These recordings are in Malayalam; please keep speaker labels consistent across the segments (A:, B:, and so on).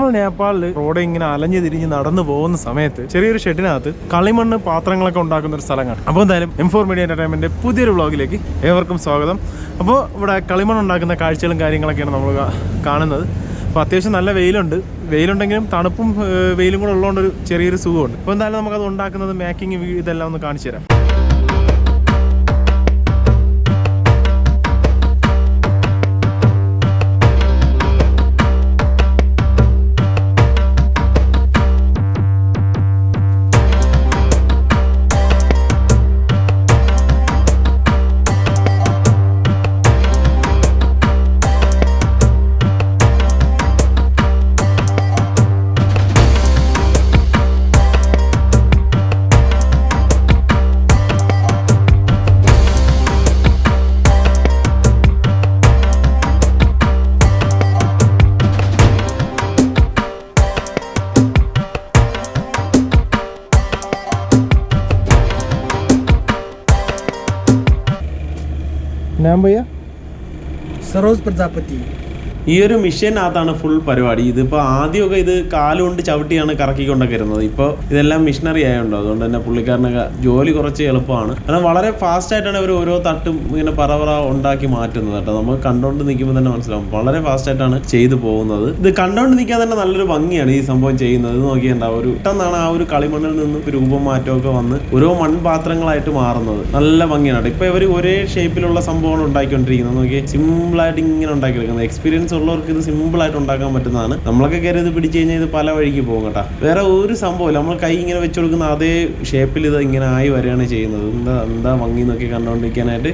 A: നമ്മൾ നേപ്പാളിൽ റോഡ് ഇങ്ങനെ അലഞ്ഞു തിരിഞ്ഞ് നടന്നു പോകുന്ന സമയത്ത് ചെറിയൊരു ഷെഡിനകത്ത് കളിമണ്ണ് പാത്രങ്ങളൊക്കെ ഉണ്ടാക്കുന്ന ഒരു സ്ഥലമാണ്. അപ്പോൾ എന്തായാലും M4 മീഡിയ എന്റർടൈൻമെന്റ് പുതിയൊരു വ്ളോഗിലേക്ക് ഏവർക്കും സ്വാഗതം. അപ്പോൾ ഇവിടെ കളിമണ്ണ് ഉണ്ടാക്കുന്ന കാഴ്ചകളും കാര്യങ്ങളൊക്കെയാണ് നമ്മൾ കാണുന്നത്. അപ്പോൾ അത്യാവശ്യം നല്ല വെയിലുണ്ടെങ്കിലും തണുപ്പും വെയിലും കൂടെ ഉള്ളതുകൊണ്ടൊരു ചെറിയൊരു സുഖമുണ്ട്. അപ്പോൾ എന്തായാലും നമുക്കത് ഉണ്ടാക്കുന്നത് മേക്കിംഗ് ഇതെല്ലാം ഒന്ന് കാണിച്ചു തരാം. नाम भैया
B: सरोज प्रजापति.
C: ഈ ഒരു മിഷീനകത്താണ് ഫുൾ പരിപാടി. ഇതിപ്പോൾ ആദ്യമൊക്കെ ഇത് കാലുകൊണ്ട് ചവിട്ടിയാണ് കറക്കിക്കൊണ്ടൊക്കെ ഇരുന്നത്. ഇപ്പോൾ ഇതെല്ലാം മിഷനറി ആയതുകൊണ്ട് അതുകൊണ്ട് തന്നെ പുള്ളിക്കാരനൊക്കെ ജോലി കുറച്ച് എളുപ്പമാണ്. കാരണം വളരെ ഫാസ്റ്റായിട്ടാണ് അവർ ഓരോ തട്ടും ഇങ്ങനെ പറ ഉണ്ടാക്കി മാറ്റുന്നത് കേട്ടോ. നമുക്ക് കണ്ടുകൊണ്ട് നിൽക്കുമ്പോൾ തന്നെ മനസ്സിലാവും വളരെ ഫാസ്റ്റായിട്ടാണ് ചെയ്തു പോകുന്നത്. ഇത് കണ്ടുകൊണ്ട് നിൽക്കാൻ തന്നെ നല്ലൊരു ഭംഗിയാണ് ഈ സംഭവം ചെയ്യുന്നത്. ഇത് നോക്കിയിട്ടുണ്ടാവും ഒരു പെട്ടെന്നാണ് ആ ഒരു കളിമണ്ണിൽ നിന്നും രൂപം മാറ്റമൊക്കെ വന്ന് ഓരോ മൺപാത്രങ്ങളായിട്ട് മാറുന്നത്. നല്ല ഭംഗിയാണ്. ഇപ്പോൾ ഇവർ ഒരേ ഷേപ്പിലുള്ള സംഭവമാണ് ഉണ്ടാക്കിക്കൊണ്ടിരിക്കുന്നത്. നോക്കി സിമ്പിളായിട്ട് ഇങ്ങനെ ഉണ്ടാക്കിയെടുക്കുന്നത്. എക്സ്പീരിയൻസ് ഉള്ളവർക്ക് ഇത് സിമ്പിൾ ആയിട്ട് ഉണ്ടാക്കാൻ പറ്റുന്നതാണ്. നമ്മളൊക്കെ കയറി ഇത് പിടിച്ചു കഴിഞ്ഞാൽ ഇത് പല വഴിക്ക് പോകും കേട്ടോ. വേറെ ഒരു സംഭവമില്ല. നമ്മൾ കൈ ഇങ്ങനെ വെച്ച് കൊടുക്കുന്ന അതേ ഷേപ്പിൽ ഇത് ഇങ്ങനെ ആയി വരികയാണ് ചെയ്യുന്നത്. എന്താ ഭംഗി നോക്കി കണ്ടുകൊണ്ടിരിക്കാനായിട്ട്.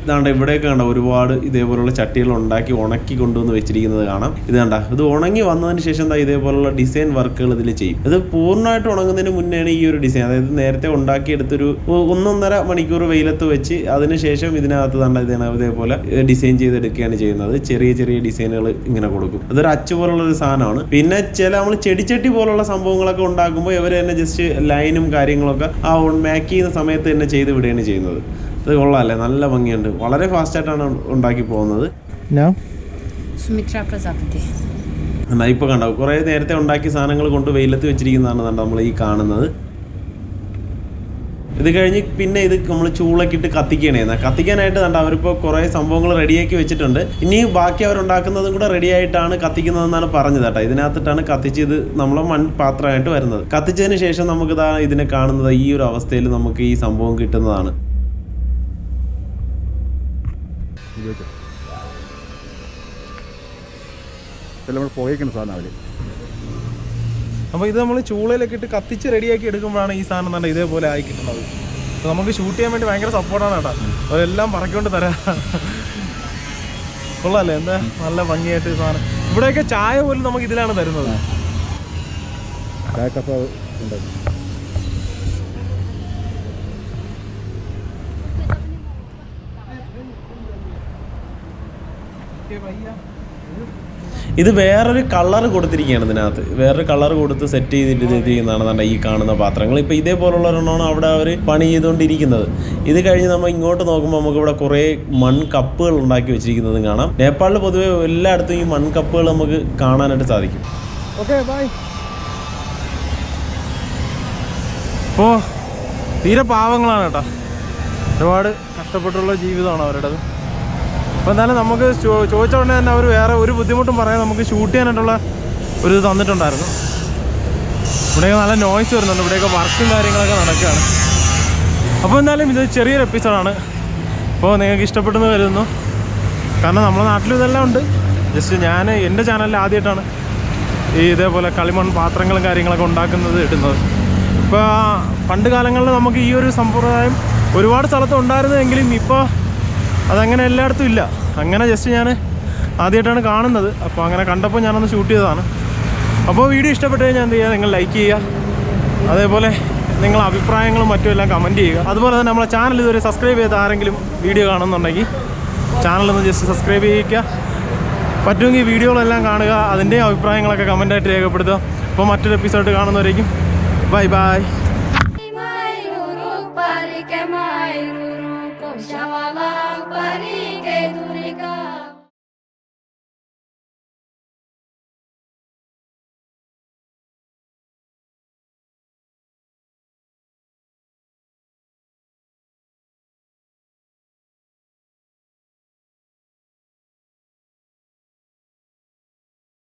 C: ഇതാണ്ട് ഇവിടെയൊക്കെ കണ്ട ഒരുപാട് ഇതേപോലുള്ള ചട്ടികൾ ഉണ്ടാക്കി ഉണക്കി കൊണ്ടുവന്ന് വെച്ചിരിക്കുന്നത് കാണാം. ഇത് കണ്ട ഇത് ഉണങ്ങി വന്നതിന് ശേഷം എന്താ ഇതേപോലുള്ള ഡിസൈൻ വർക്കുകൾ ഇതിൽ ചെയ്യും. ഇത് പൂർണ്ണമായിട്ട് ഉണങ്ങുന്നതിന് മുന്നെയാണ് ഈ ഒരു ഡിസൈൻ, അതായത് നേരത്തെ ഉണ്ടാക്കിയെടുത്തൊരു 1.5 മണിക്കൂർ വെയിലത്ത് വെച്ച് അതിനുശേഷം ഇതിനകത്ത് തന്നെ ഇതേപോലെ ഡിസൈൻ ചെയ്തെടുക്കുകയാണ് ചെയ്യുന്നത്. ചെറിയ ചെറിയ ഡിസൈനുകൾ ഇങ്ങനെ കൊടുക്കും. അതൊരു അച്ചു പോലുള്ള ഒരു സാധനമാണ്. പിന്നെ നമ്മൾ ചെടിച്ചട്ടി പോലുള്ള സംഭവങ്ങളൊക്കെ ഉണ്ടാക്കുമ്പോൾ ഇവർ തന്നെ ജസ്റ്റ് ലൈനും കാര്യങ്ങളൊക്കെ ആ മേക്ക് ചെയ്യുന്ന സമയത്ത് തന്നെ ചെയ്ത് വിടുകയാണ് ചെയ്യുന്നത്. അത് കൊള്ളാമല്ലേ, നല്ല ഭംഗിയുണ്ട്. വളരെ ഫാസ്റ്റായിട്ടാണ് ഉണ്ടാക്കി പോകുന്നത്. എന്നാ ഇപ്പോൾ കണ്ടോ കുറേ നേരത്തെ ഉണ്ടാക്കിയ സാധനങ്ങൾ കൊണ്ട് വെയിലത്ത് വെച്ചിരിക്കുന്നതാണ് നമ്മൾ ഈ കാണുന്നത്. ഇത് കഴിഞ്ഞ് പിന്നെ ഇത് നമ്മൾ ചൂളക്കിട്ട് കത്തിക്കണേന്ന്. കത്തിക്കാനായിട്ട് കണ്ട അവരിപ്പോൾ കുറേ സംഭവങ്ങൾ റെഡിയാക്കി വെച്ചിട്ടുണ്ട്. ഇനി ബാക്കി അവരുണ്ടാക്കുന്നതും കൂടെ റെഡി ആയിട്ടാണ് കത്തിക്കുന്നതെന്നാണ് പറഞ്ഞത് കേട്ടോ. ഇതിനകത്തിട്ടാണ് കത്തിച്ച് ഇത് നമ്മളെ മൺപാത്രമായിട്ട് വരുന്നത്. കത്തിച്ചതിന് ശേഷം നമുക്ക് ഇതിനെ കാണുന്നത് ഈ ഒരു അവസ്ഥയിൽ നമുക്ക് ഈ സംഭവം കിട്ടുന്നതാണ്.
A: അപ്പോൾ ഇത് നമ്മൾ ചൂളയിലൊക്കെ ഇട്ട് കത്തിച്ച് റെഡിയാക്കി എടുക്കുമ്പോഴാണ് ഈ സാധനം തന്നെ ഇതേപോലെ ആയി കിട്ടുന്നത്. അപ്പോൾ നമുക്ക് ഷൂട്ട് ചെയ്യാൻ വേണ്ടി ഭയങ്കര സപ്പോർട്ടാണ് കേട്ടോ. അതെല്ലാം പറക്കൊണ്ട് തരാം. കൊള്ളാമല്ലേ, എന്താ നല്ല ഭംഗിയായിട്ട് ഈ സാധനം. ഇവിടെയൊക്കെ ചായ പോലും നമുക്ക് ഇതിലാണ് തരുന്നത്.
C: ഇത് വേറൊരു കളർ കൊടുത്തിരിക്കുകയാണ് ഇതിനകത്ത്. വേറൊരു കളർ കൊടുത്ത് സെറ്റ് ചെയ്തിട്ട് ഇത് ചെയ്യുന്നതാണ് ഈ കാണുന്ന പാത്രങ്ങൾ. ഇപ്പോൾ ഇതേപോലുള്ള ഒരെണ്ണമാണ് അവിടെ അവർ പണി ചെയ്തുകൊണ്ടിരിക്കുന്നത്. ഇത് കഴിഞ്ഞ് നമ്മൾ ഇങ്ങോട്ട് നോക്കുമ്പോൾ നമുക്ക് ഇവിടെ കുറേ മൺകപ്പുകൾ ഉണ്ടാക്കി വെച്ചിരിക്കുന്നതും കാണാം. നേപ്പാളിൽ പൊതുവെ എല്ലായിടത്തും ഈ മൺകപ്പുകൾ നമുക്ക് കാണാനായിട്ട് സാധിക്കും.
A: Okay bye. ഇപ്പോൾ തീരെ പാവങ്ങളാണ് കേട്ടോ. ഒരുപാട് കഷ്ടപ്പെട്ടുള്ള ജീവിതമാണ് അവരുടേത്. അപ്പോൾ എന്തായാലും നമുക്ക് ചോദിച്ചോണ്ട് തന്നെ അവർ വേറെ ഒരു ബുദ്ധിമുട്ടും പറയാൻ നമുക്ക് ഷൂട്ട് ചെയ്യാനായിട്ടുള്ള ഒരു ഇത് തന്നിട്ടുണ്ടായിരുന്നു. ഇവിടെയൊക്കെ നല്ല നോയ്സ് വരുന്നുണ്ട്. ഇവിടെയൊക്കെ വർക്കും കാര്യങ്ങളൊക്കെ നടക്കുകയാണ്. അപ്പോൾ എന്തായാലും ഇത് ചെറിയൊരു എപ്പിസോഡാണ്. അപ്പോൾ നിങ്ങൾക്ക് ഇഷ്ടപ്പെട്ടെന്ന് കരുതുന്നു. കാരണം നമ്മുടെ നാട്ടിലും ഇതെല്ലാം ഉണ്ട്. ജസ്റ്റ് ഞാൻ എൻ്റെ ചാനലിൽ ആദ്യമായിട്ടാണ് ഈ ഇതേപോലെ കളിമൺ പാത്രങ്ങളും കാര്യങ്ങളൊക്കെ ഉണ്ടാക്കുന്നത് ഇടുന്നത്. ഇപ്പോൾ പണ്ട് കാലങ്ങളിൽ നമുക്ക് ഈ ഒരു സമ്പ്രദായം ഒരുപാട് സ്ഥലത്ത് ഉണ്ടായിരുന്നെങ്കിലും ഇപ്പോൾ അതങ്ങനെ എല്ലായിടത്തും ഇല്ല. അങ്ങനെ ജസ്റ്റ് ഞാൻ ആദ്യമായിട്ടാണ് കാണുന്നത്. അപ്പോൾ അങ്ങനെ കണ്ടപ്പോൾ ഞാനൊന്ന് ഷൂട്ട് ചെയ്തതാണ്. അപ്പോൾ വീഡിയോ ഇഷ്ടപ്പെട്ട് കഴിഞ്ഞാൽ എന്ത് ചെയ്യുക, നിങ്ങൾ ലൈക്ക് ചെയ്യുക. അതേപോലെ നിങ്ങളുടെ അഭിപ്രായങ്ങളും മറ്റും എല്ലാം കമൻറ്റ് ചെയ്യുക. അതുപോലെ തന്നെ നമ്മളെ ചാനൽ ഇതുവരെ സബ്സ്ക്രൈബ് ചെയ്ത് ആരെങ്കിലും വീഡിയോ കാണുന്നുണ്ടെങ്കിൽ ചാനലൊന്ന് ജസ്റ്റ് സബ്സ്ക്രൈബ് ചെയ്യിക്കുക. പറ്റുമെങ്കിൽ വീഡിയോകളെല്ലാം കാണുക. അതിൻ്റെ അഭിപ്രായങ്ങളൊക്കെ കമൻറ്റായിട്ട് രേഖപ്പെടുത്തുക. അപ്പോൾ മറ്റൊരു എപ്പിസോഡ് കാണുന്നവരേക്കും ബൈ ബൈ.